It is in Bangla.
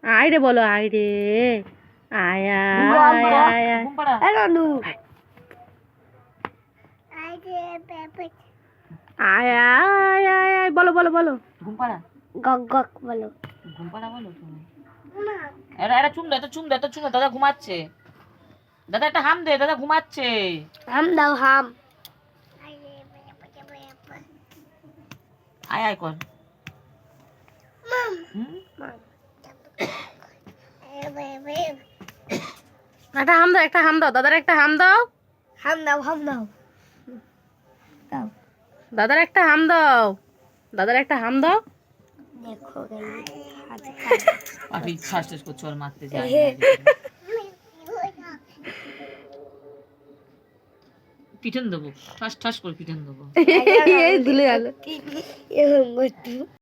আয় রে বলো, আয় রে, আয় আয় আয় আয় আয় আয় আয় আয় বলো বলো বলো। ঘুম পাড়া গক গক বলো। ঘুম পাড়া বলো তুমি। এটা চুম দে, এটা চুম দে, এটা চুম দে, দাদা ঘুমাচ্ছে। দাদা একটা হাম দে, দাদা ঘুমাচ্ছে। হাম দাও হাম। আয় আয় কর। একটা হাম দাও, একটা হাম দাও, দাদার একটা হাম দাও। হাম দাও হাম দাও দাও, দাদার একটা হাম দাও, দাদার একটা হাম দাও। দেখো পাপি ঠাস ঠাস করছে, ওর মারতে যায়। পিঠন দেবো, ঠাস ঠাস করে পিঠন দেবো। এই দিলে গেল।